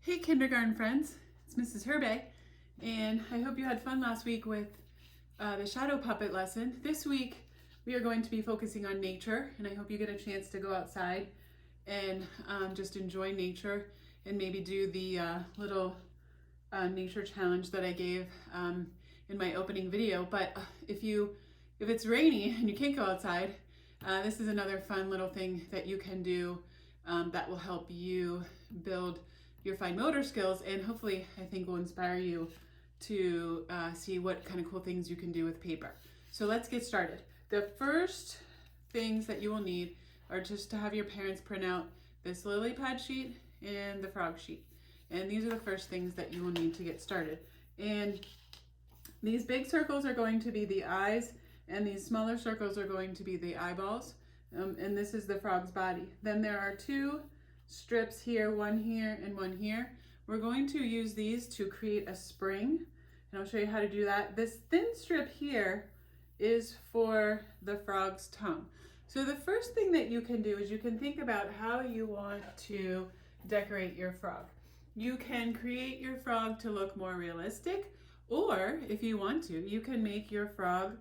Hey kindergarten friends, it's Mrs. Herbay, and I hope you had fun last week with the shadow puppet lesson. This week we are going to be focusing on nature, and I hope you get a chance to go outside and just enjoy nature and maybe do the little nature challenge that I gave in my opening video. But if it's rainy and you can't go outside, this is another fun little thing that you can do that will help you build your fine motor skills, and hopefully I think will inspire you to see what kind of cool things you can do with paper. So let's get started. The first things that you will need are just to have your parents print out this lily pad sheet and the frog sheet. And these are the first things that you will need to get started. And these big circles are going to be the eyes, and these smaller circles are going to be the eyeballs. And this is the frog's body. Then there are two strips here, one here and one here. We're going to use these to create a spring, and I'll show you how to do that. This thin strip here is for the frog's tongue. So the first thing that you can do is you can think about how you want to decorate your frog. You can create your frog to look more realistic, or if you want to, you can make your frog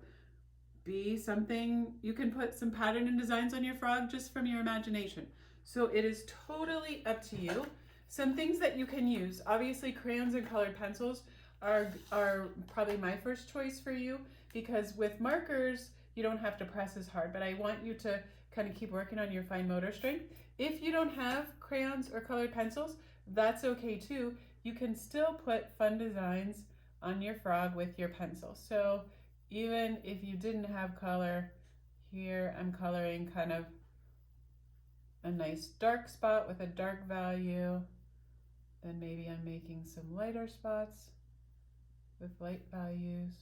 be something. You can put some pattern and designs on your frog just from your imagination. So it is totally up to you. Some things that you can use, obviously crayons and colored pencils are probably my first choice for you, because with markers, you don't have to press as hard, but I want you to kind of keep working on your fine motor strength. If you don't have crayons or colored pencils, that's okay too. You can still put fun designs on your frog with your pencil. So even if you didn't have color, here I'm coloring kind of a nice dark spot with a dark value. Then maybe I'm making some lighter spots with light values.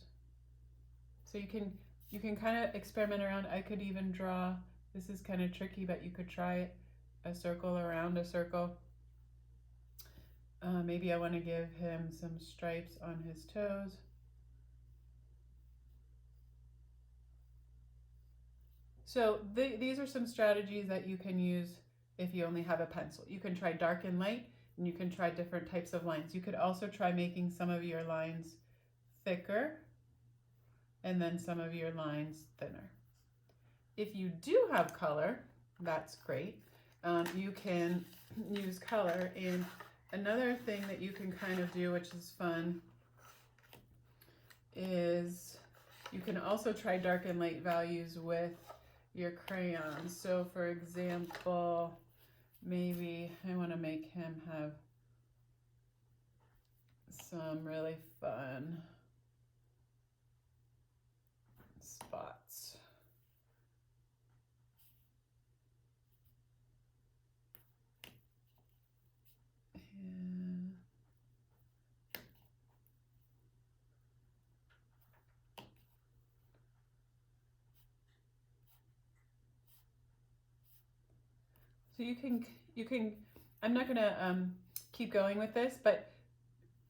So you can kind of experiment around. I could even draw, this is kind of tricky, but you could try it, a circle around a circle. Maybe I want to give him some stripes on his toes. So these are some strategies that you can use if you only have a pencil. You can try dark and light, and you can try different types of lines. You could also try making some of your lines thicker and then some of your lines thinner. If you do have color, that's great. You can use color. And another thing that you can kind of do, which is fun, is you can also try dark and light values with your crayons. So for example, maybe I want to make him have some really fun spots. And so you can, I'm not going to keep going with this, but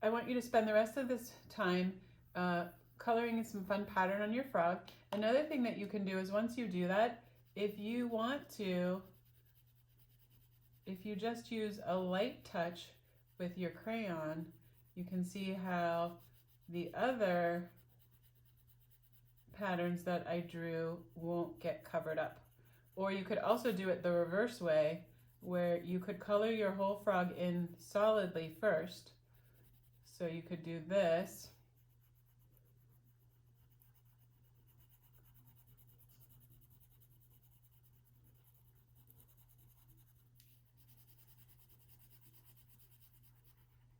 I want you to spend the rest of this time coloring some fun pattern on your frog. Another thing that you can do is once you do that, if you want to, if you just use a light touch with your crayon, you can see how the other patterns that I drew won't get covered up. Or you could also do it the reverse way, where you could color your whole frog in solidly first. So you could do this.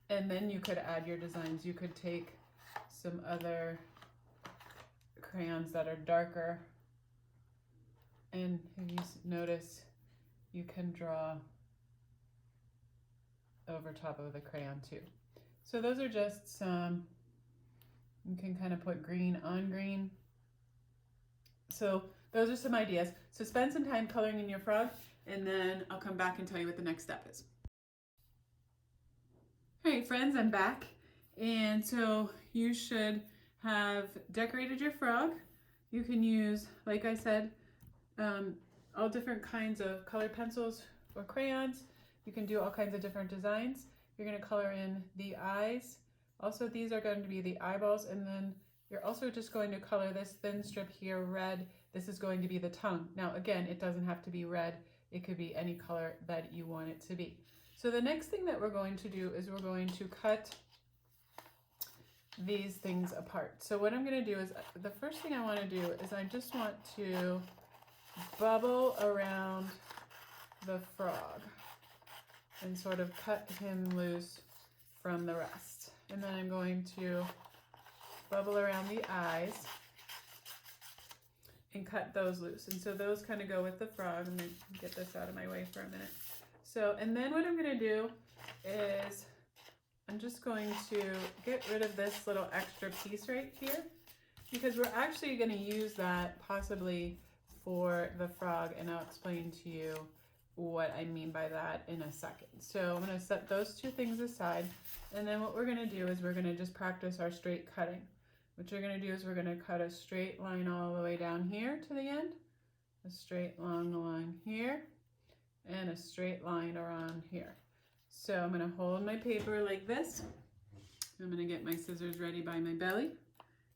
And then you could add your designs. You could take some other crayons that are darker, and if you notice, you can draw over top of the crayon too. So those are just some, you can kind of put green on green. So those are some ideas. So spend some time coloring in your frog, and then I'll come back and tell you what the next step is. All right, friends, I'm back. And so you should have decorated your frog. You can use, like I said, all different kinds of colored pencils or crayons. You can do all kinds of different designs. you're going to color in the eyes. Also, these are going to be the eyeballs, and then you're also just going to color this thin strip here red. This is going to be the tongue. Now, again, it doesn't have to be red. It could be any color that you want it to be. So the next thing that we're going to do is we're going to cut these things apart. So what I'm going to do is, the first thing I want to do is I just want to bubble around the frog and sort of cut him loose from the rest. And then I'm going to bubble around the eyes and cut those loose. And so those kind of go with the frog. I'm going to get this out of my way for a minute. So, and then what I'm going to do is I'm just going to get rid of this little extra piece right here, because we're actually going to use that possibly for the frog, and I'll explain to you what I mean by that in a second. So I'm going to set those two things aside, and then what we're going to do is we're going to just practice our straight cutting. What you're going to do is we're going to cut a straight line all the way down here to the end, a straight long line here, and a straight line around here. So I'm going to hold my paper like this. I'm going to get my scissors ready by my belly,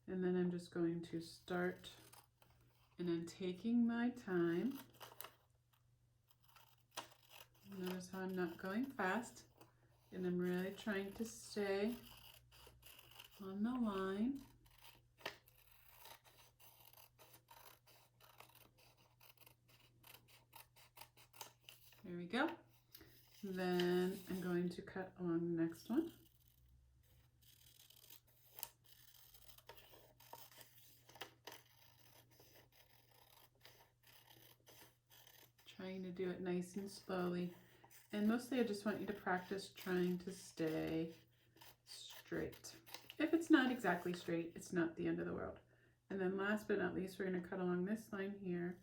and then I'm just going to start, and I'm taking my time. Notice how I'm not going fast, and I'm really trying to stay on the line. There we go. Then I'm going to cut along the next one. Trying to do it nice and slowly. And mostly I just want you to practice trying to stay straight. If it's not exactly straight, it's not the end of the world. And then last but not least, we're going to cut along this line here.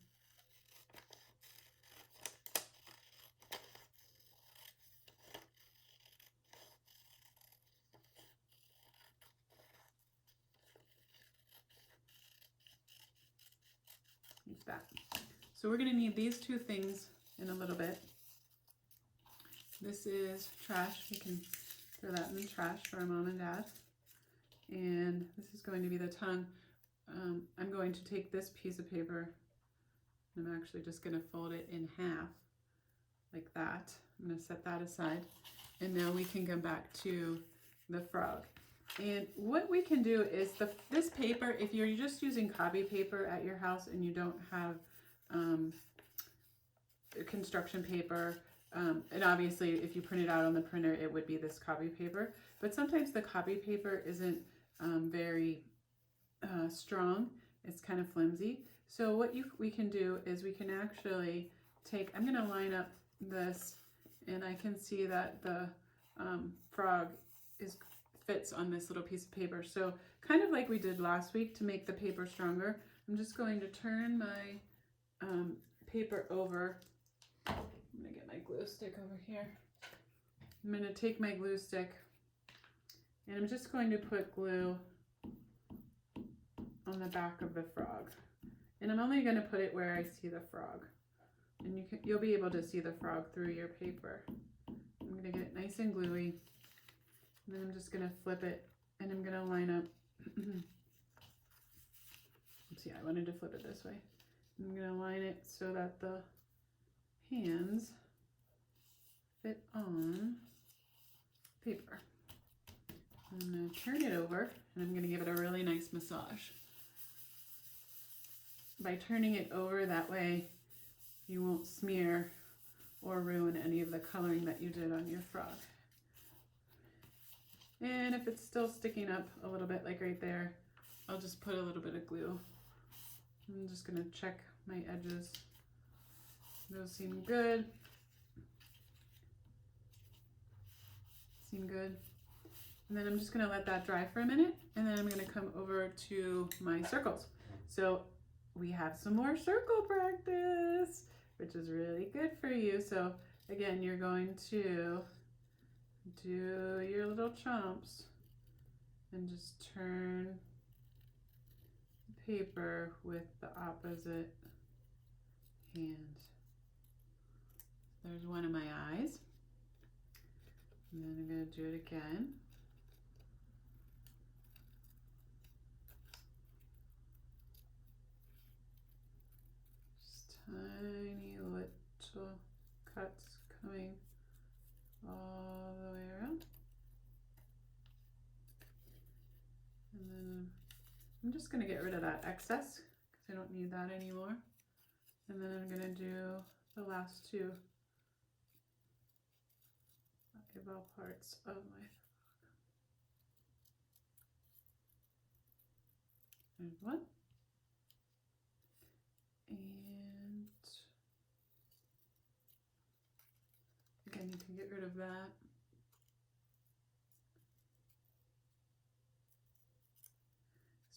Like that. So we're going to need these two things in a little bit. This is trash. We can throw that in the trash for our mom and dad. And this is going to be the tongue. I'm going to take this piece of paper, and I'm actually just going to fold it in half like that. I'm going to set that aside. And now we can go back to the frog. And what we can do is this paper, if you're just using copy paper at your house and you don't have construction paper, and obviously if you print it out on the printer, it would be this copy paper, but sometimes the copy paper isn't very strong. It's kind of flimsy. So what we can do is we can actually take, I'm going to line up this, and I can see that the frog fits on this little piece of paper. So kind of like we did last week to make the paper stronger, I'm just going to turn my paper over. I'm going to get my glue stick over here. I'm going to take my glue stick, and I'm just going to put glue on the back of the frog. And I'm only going to put it where I see the frog. And you'll be able to see the frog through your paper. I'm going to get it nice and gluey. And then I'm just going to flip it, and I'm going to line up. See, I wanted to flip it this way. I'm going to line it so that the hands fit on paper. I'm going to turn it over, and I'm going to give it a really nice massage. By turning it over, that way you won't smear or ruin any of the coloring that you did on your frog. And if it's still sticking up a little bit, like right there, I'll just put a little bit of glue. I'm just going to check my edges. Those seem good. Seem good. And then I'm just going to let that dry for a minute, and then I'm going to come over to my circles. So we have some more circle practice, which is really good for you. So again, you're going to do your little chomps and just turn the paper with the opposite hand. There's one of my eyes. And then I'm going to do it again. Just tiny little cuts coming all the way around. And then I'm just going to get rid of that excess because I don't need that anymore. And then I'm going to do the last two eyeball parts of my frog. There's one. And again, you can get rid of that.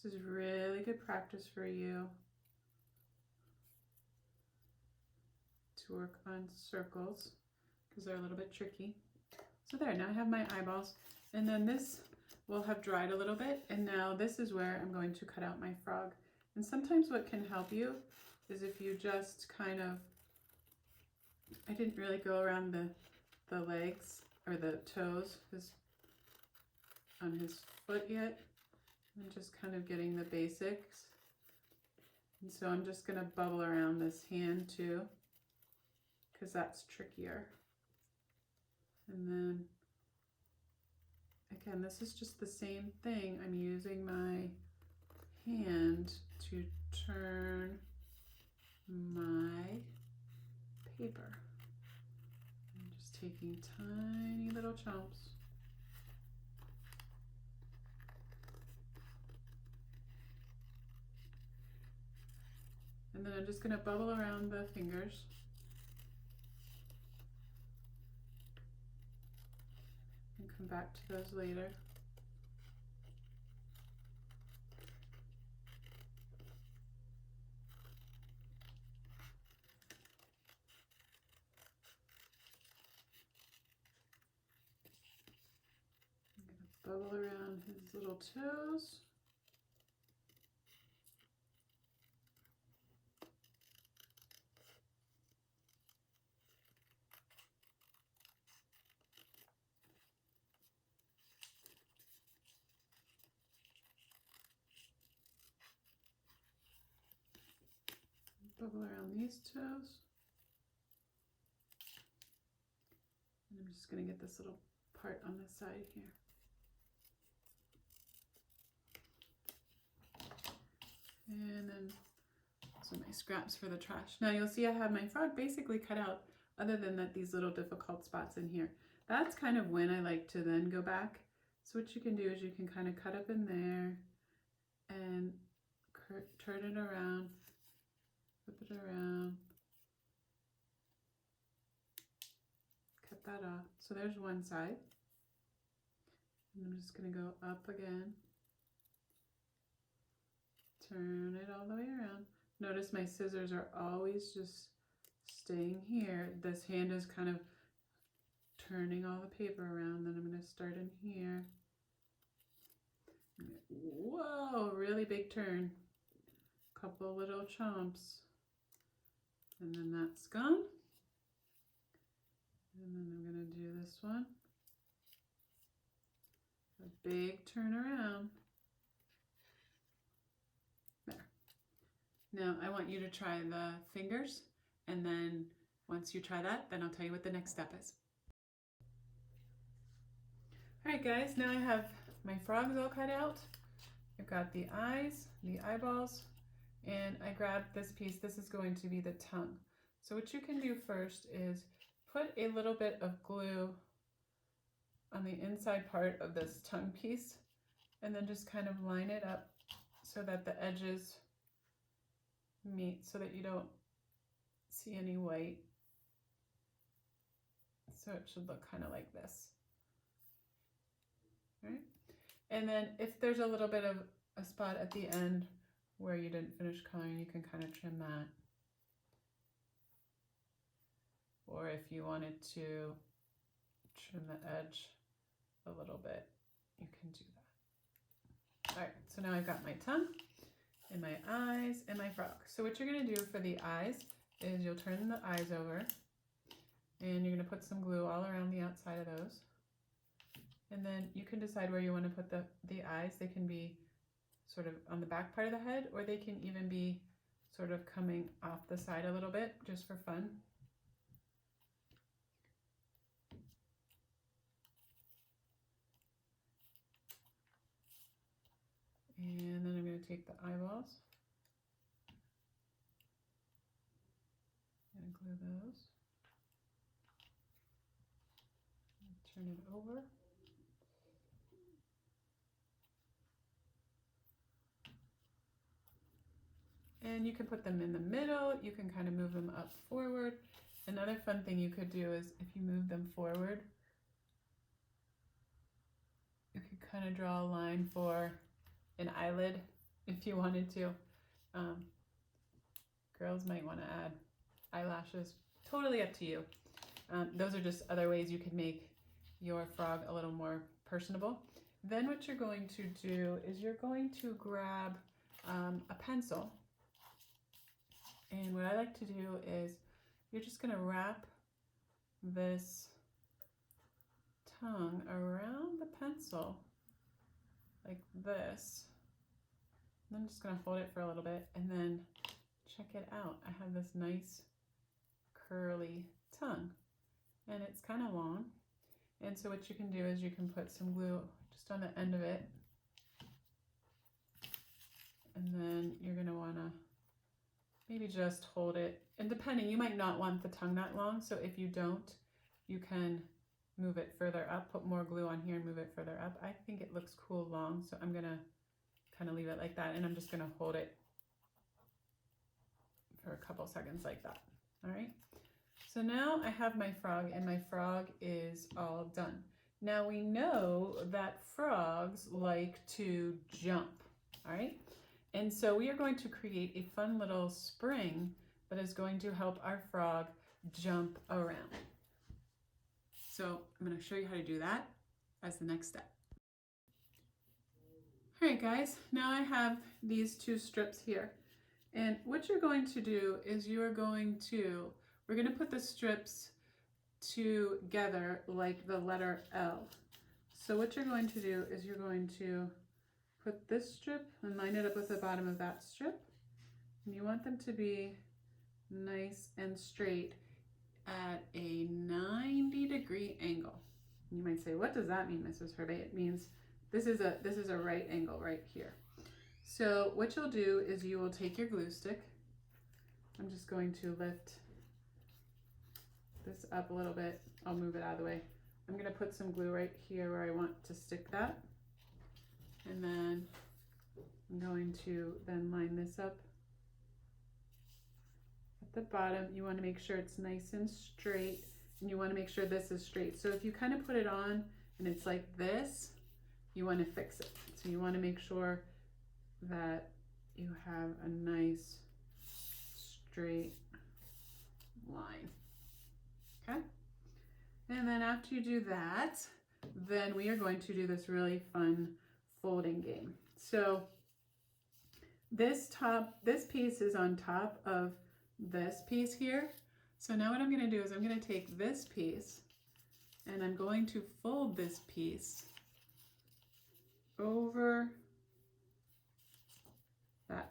This is really good practice for you to work on circles because they're a little bit tricky. So there, now I have my eyeballs, and then this will have dried a little bit, and now this is where I'm going to cut out my frog. And sometimes what can help you is if you just kind of, I didn't really go around the legs or the toes on his foot yet. I'm just kind of getting the basics. And so I'm just going to bubble around this hand too, because that's trickier. And then again, this is just the same thing. I'm using my hand to turn my paper. I'm just taking tiny little chunks. And then I'm just going to bubble around the fingers. And come back to those later. I'm going to bubble around his little toes. Bubble around these toes. And I'm just going to get this little part on the side here. And then some of my scraps for the trash. Now you'll see I have my frog basically cut out, other than that these little difficult spots in here. That's kind of when I like to then go back. So what you can do is you can kind of cut up in there and turn it around, flip it around, cut that off. So there's one side. And I'm just going to go up again, turn it all the way around. Notice my scissors are always just staying here. This hand is kind of turning all the paper around. Then I'm going to start in here. Whoa, really big turn. Couple little chomps. And then that's gone. And then I'm going to do this one. A big turn around. There. Now I want you to try the fingers, and then once you try that, then I'll tell you what the next step is. Alright guys, now I have my frogs all cut out. I've got the eyes, the eyeballs, and I grabbed this piece. This is going to be the tongue. So what you can do first is put a little bit of glue on the inside part of this tongue piece, and then just kind of line it up so that the edges meet, so that you don't see any white. So it should look kind of like this. All right. And then if there's a little bit of a spot at the end where you didn't finish coloring, you can kind of trim that. Or if you wanted to trim the edge a little bit, you can do that. All right, so now I've got my tongue and my eyes and my frog. So what you're gonna do for the eyes is you'll turn the eyes over, and you're gonna put some glue all around the outside of those. And then you can decide where you want to put the eyes. They can be sort of on the back part of the head, or they can even be sort of coming off the side a little bit, just for fun. And then I'm going to take the eyeballs and glue those. Turn it over. And you can put them in the middle. You can kind of move them up forward. Another fun thing you could do is if you move them forward, you could kind of draw a line for an eyelid if you wanted to. Girls might want to add eyelashes. Totally up to you. Those are just other ways you could make your frog a little more personable. Then what you're going to do is you're going to grab a pencil. And what I like to do is you're just going to wrap this tongue around the pencil like this. And I'm just going to hold it for a little bit, and then check it out. I have this nice curly tongue, and it's kind of long. And so what you can do is you can put some glue just on the end of it, and then you're going to want to maybe just hold it. And depending, you might not want the tongue that long, so if you don't, you can move it further up, put more glue on here and move it further up. I think it looks cool long, so I'm going to kind of leave it like that, and I'm just going to hold it for a couple seconds like that. All right. So now I have my frog, and my frog is all done. Now we know that frogs like to jump, all right? And so we are going to create a fun little spring that is going to help our frog jump around. So I'm going to show you how to do that as the next step. All right, guys, now I have these two strips here. And what you're going to do is we're going to put the strips together like the letter L. So what you're going to do is you're going to put this strip and line it up with the bottom of that strip. And you want them to be nice and straight at a 90-degree angle. You might say, what does that mean, Mrs. Herbay? It means this is a right angle right here. So what you'll do is you will take your glue stick. I'm just going to lift this up a little bit. I'll move it out of the way. I'm going to put some glue right here where I want to stick that. And then I'm going to then line this up at the bottom. You want to make sure it's nice and straight, and you want to make sure this is straight. So if you kind of put it on and it's like this, you want to fix it. So you want to make sure that you have a nice straight line. Okay? And then after you do that, then we are going to do this really fun folding game. So this piece is on top of this piece here. So now what I'm going to do is I'm going to take this piece and I'm going to fold this piece over that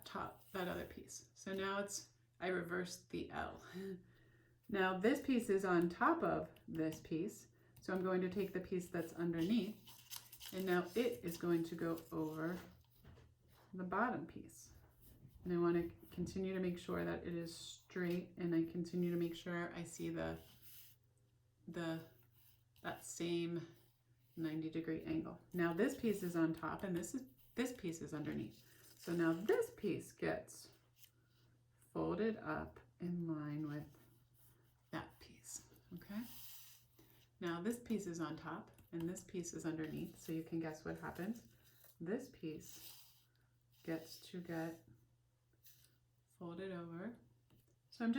other piece. So now I reversed the L. Now this piece is on top of this piece. So I'm going to take the piece that's underneath, and now it is going to go over the bottom piece. And I want to continue to make sure that it is straight, and I continue to make sure I see that same 90-degree angle. Now this piece is on top, and this piece is underneath. So now this piece gets folded up in line with that piece, okay? Now this piece is on top and this piece is underneath, so you can guess what happens. This piece gets to get folded over. So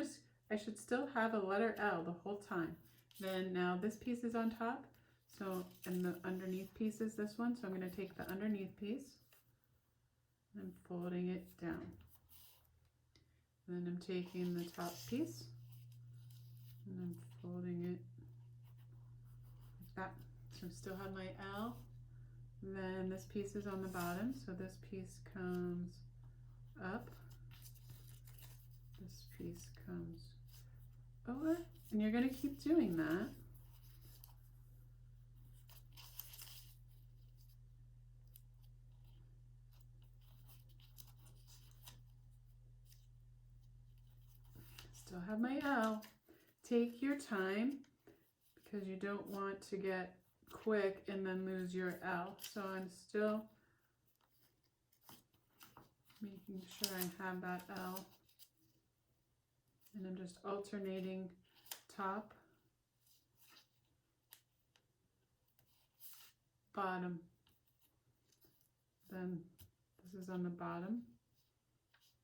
I should still have a letter L the whole time. Then now this piece is on top, so, and the underneath piece is this one, so I'm going to take the underneath piece and I'm folding it down. And then I'm taking the top piece and I'm folding it like that. So I still have my L. Then this piece is on the bottom, so this piece comes up. This piece comes over, and you're going to keep doing that. Still have my L. Take your time because you don't want to get quick and then lose your L. So I'm still making sure I have that L. And I'm just alternating top, bottom. Then this is on the bottom.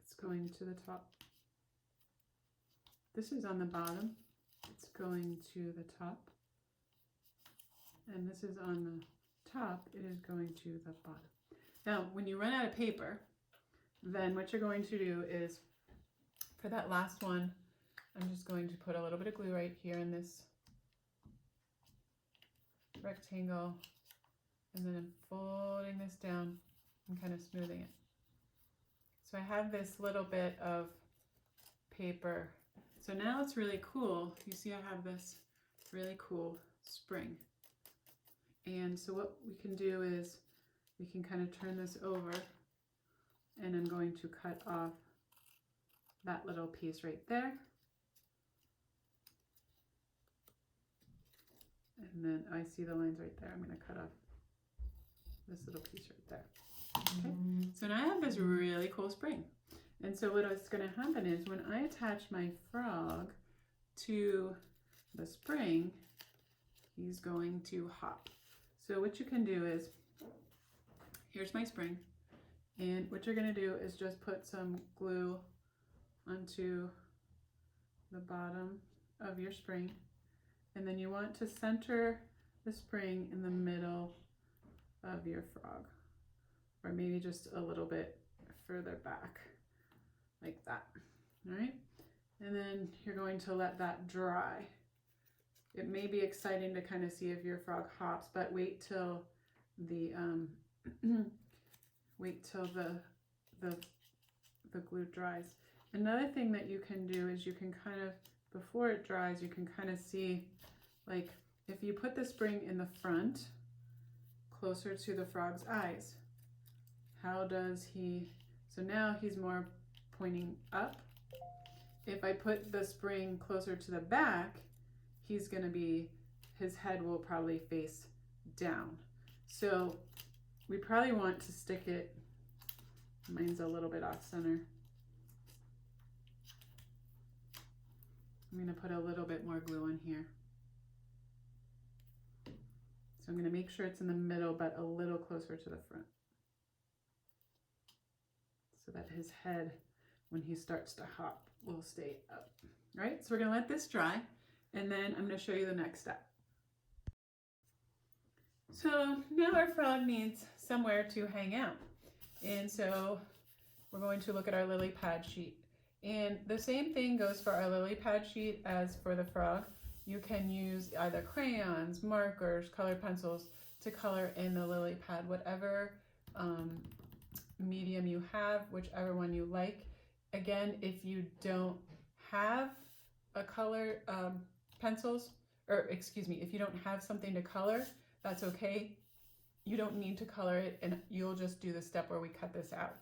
It's going to the top. This is on the bottom. It's going to the top. And this is on the top. It is going to the bottom. Now, when you run out of paper, then what you're going to do is, for that last one, I'm just going to put a little bit of glue right here in this rectangle, and then I'm folding this down and kind of smoothing it. So I have this little bit of paper. So now it's really cool. You see I have this really cool spring. And so what we can do is we can kind of turn this over, and I'm going to cut off that little piece right there. And then I see the lines right there. I'm going to cut off this little piece right there. Okay, so now I have this really cool spring. And so what's going to happen is when I attach my frog to the spring, he's going to hop. So what you can do is, here's my spring, and what you're going to do is just put some glue onto the bottom of your spring, and then you want to center the spring in the middle of your frog, or maybe just a little bit further back, like that. All right, and then you're going to let that dry. It may be exciting to kind of see if your frog hops, but wait till the the glue dries. Another thing that you can do is you can kind of, before it dries, you can kind of see, like, if you put the spring in the front, closer to the frog's eyes, how does he, so now he's more pointing up. If I put the spring closer to the back, he's going to be, his head will probably face down. So we probably want to stick it, mine's a little bit off center. I'm going to put a little bit more glue on here. So I'm going to make sure it's in the middle, but a little closer to the front, so that his head, when he starts to hop, will stay up. All right, so we're going to let this dry, and then I'm going to show you the next step. So now our frog needs somewhere to hang out. And so we're going to look at our lily pad sheet. And the same thing goes for our lily pad sheet as for the frog. You can use either crayons, markers, colored pencils to color in the lily pad, whatever medium you have, whichever one you like. Again, if you don't have a color pencils, or excuse me, if you don't have something to color, that's okay. You don't need to color it, and you'll just do the step where we cut this out.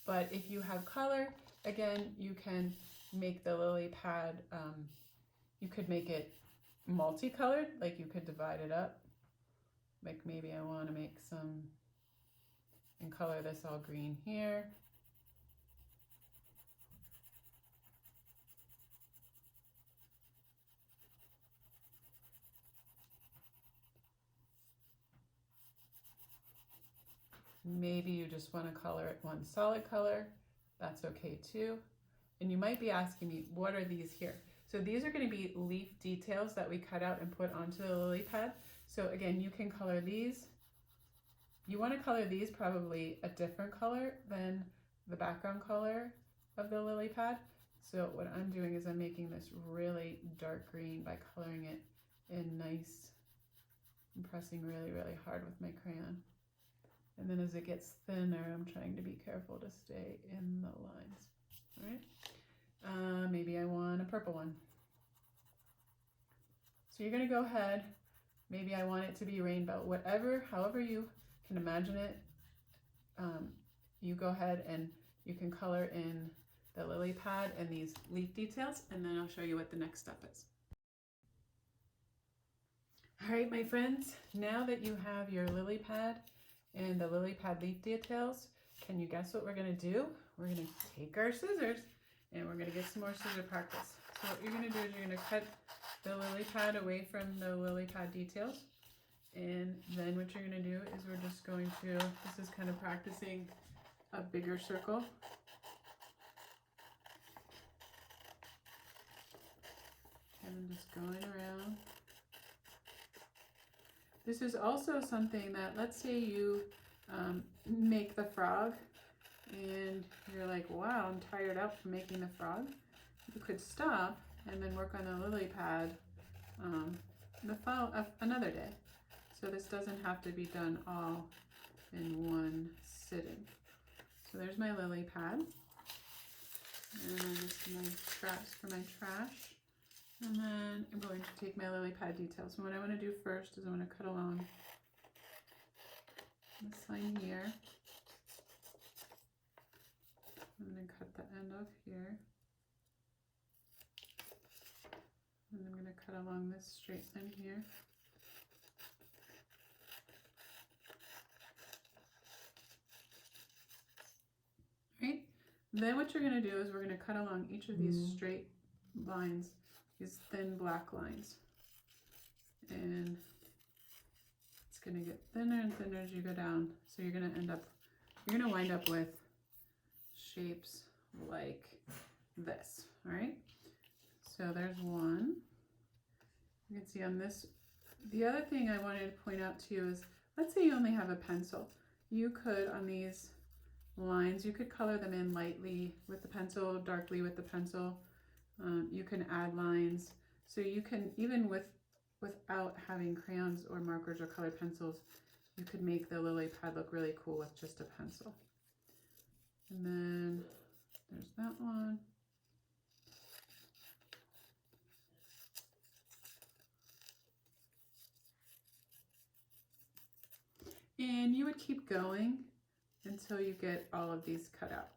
But if you have color, again, you can make the lily pad, you could make it multicolored, like you could divide it up. Like maybe I want to make some, and color this all green here. Maybe you just want to color it one solid color. That's okay too. And you might be asking me, what are these here? So these are going to be leaf details that we cut out and put onto the lily pad. So again, you can color these. You want to color these probably a different color than the background color of the lily pad. So what I'm doing is I'm making this really dark green by coloring it in nice I'm pressing really, really hard with my crayon. And then as it gets thinner, I'm trying to be careful to stay in the lines. All right. Maybe I want a purple one. So you're going to go ahead. Maybe I want it to be rainbow. However you can imagine it, you go ahead and you can color in the lily pad and these leaf details, and then I'll show you what the next step is. All right, my friends, now that you have your lily pad and the lily pad leaf details, can you guess what we're going to do? We're going to take our scissors and we're going to get some more scissor practice. So what you're going to do is you're going to cut the lily pad away from the lily pad details. And then what you're going to do is we're just going to, this is kind of practicing a bigger circle. And I'm just going around. This is also something that, let's say you make the frog and you're like, wow, I'm tired out from making the frog. You could stop and then work on the lily pad another day. So this doesn't have to be done all in one sitting. So there's my lily pad. And I'm just going to scraps for my trash. And then I'm going to take my lily pad details. And what I want to do first is I want to cut along this line here. I'm going to cut the end off here. And I'm going to cut along this straight line here. Right? Then what you're going to do is we're going to cut along each of these straight lines, these thin black lines. And it's going to get thinner and thinner as you go down. So you're going to wind up with shapes like this. All right? So there's one. You can see on this. The other thing I wanted to point out to you is, let's say you only have a pencil. You could, on these lines, you could color them in lightly with the pencil, darkly with the pencil. You can add lines. So you can, even without having crayons or markers or colored pencils, you could make the lily pad look really cool with just a pencil. And then there's that one. And you would keep going until you get all of these cut out.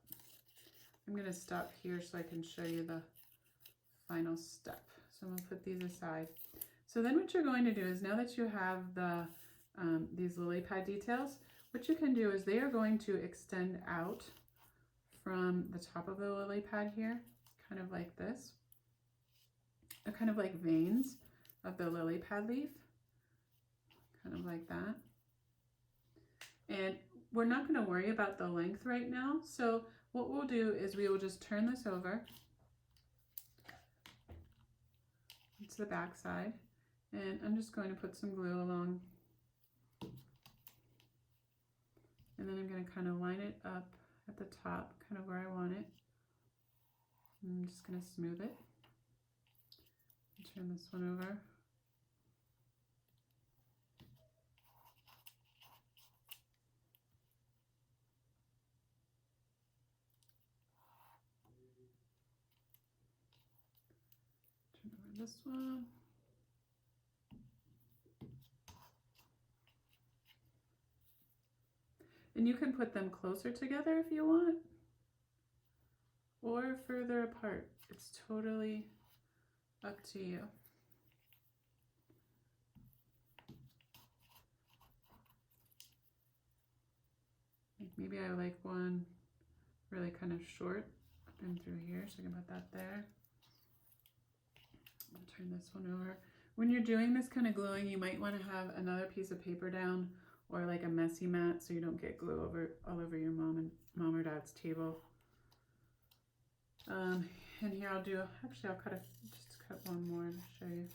I'm going to stop here so I can show you the final step. So I'm going to put these aside. So then what you're going to do is, now that you have the these lily pad details, what you can do is they are going to extend out from the top of the lily pad here, kind of like this. They're kind of like veins of the lily pad leaf, kind of like that. And we're not going to worry about the length right now. So what we'll do is we will just turn this over to the back side, and I'm just going to put some glue along. And then I'm going to kind of line it up at the top, kind of where I want it. I'm just going to smooth it. Turn this one over. Turn over this one. And you can put them closer together if you want, or further apart. It's totally up to you. Maybe I like one really kind of short up and through here, so I can put that there. I'll turn this one over. When you're doing this kind of gluing, you might want to have another piece of paper down, or like a messy mat, so you don't get glue all over your mom or dad's table. And here I'll just cut one more to show you.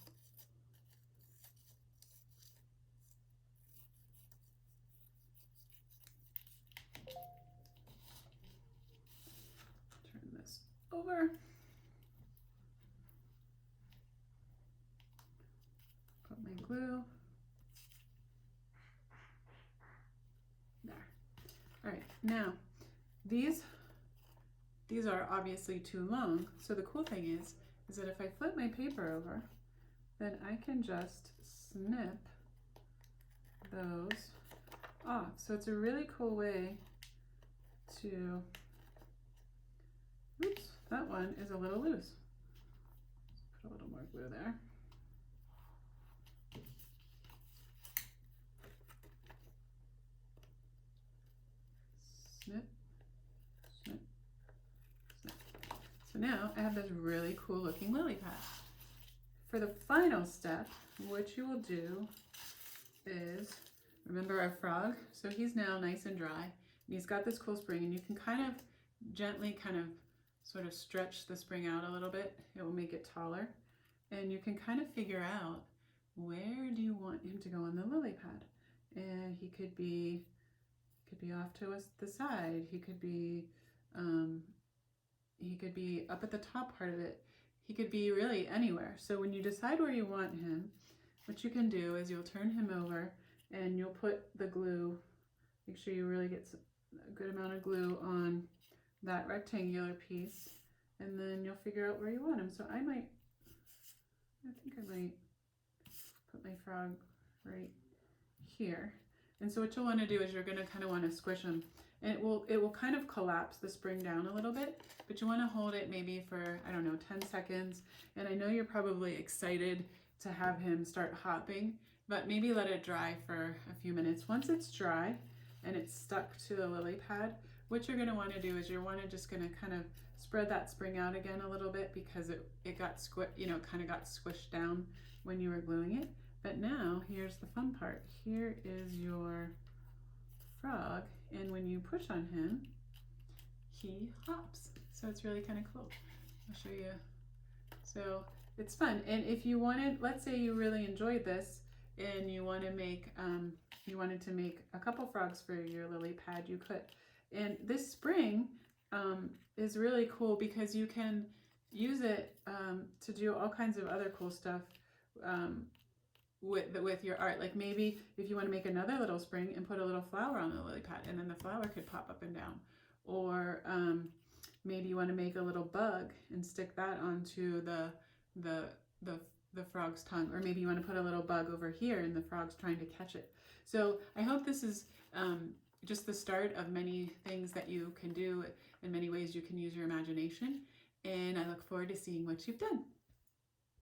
Turn this over. Put my glue. Now, these are obviously too long. So the cool thing is that if I flip my paper over, then I can just snip those off. So it's a really cool way to, oops, that one is a little loose. Put a little more glue there. Snip, snip, snip. So now I have this really cool looking lily pad. For the final step, what you will do is, remember our frog? So he's now nice and dry, and he's got this cool spring, and you can kind of gently sort of stretch the spring out a little bit. It will make it taller, and you can kind of figure out where do you want him to go on the lily pad. And he could be off to the side. He could be up at the top part of it. He could be really anywhere. So when you decide where you want him, what you can do is you'll turn him over and you'll put the glue, make sure you really get a good amount of glue on that rectangular piece, and then you'll figure out where you want him. So I think I might put my frog right here. And so what you'll want to do is you're going to kind of want to squish him, and it will kind of collapse the spring down a little bit, but you want to hold it maybe for, I don't know, 10 seconds. And I know you're probably excited to have him start hopping, but maybe let it dry for a few minutes. Once it's dry and it's stuck to the lily pad, what you're going to want to do is you're just going to kind of spread that spring out again a little bit, because it got kind of got squished down when you were gluing it. But now here's the fun part. Here is your frog, and when you push on him, he hops. So it's really kind of cool. I'll show you. So it's fun. And if you wanted, let's say you really enjoyed this and you want to make, you wanted to make a couple frogs for your lily pad, you could. And this spring is really cool because you can use it to do all kinds of other cool stuff with your art. Like maybe if you want to make another little spring and put a little flower on the lily pad, and then the flower could pop up and down. Or maybe you want to make a little bug and stick that onto the frog's tongue. Or maybe you want to put a little bug over here and the frog's trying to catch it. So I hope this is just the start of many things that you can do, in many ways you can use your imagination. And I look forward to seeing what you've done.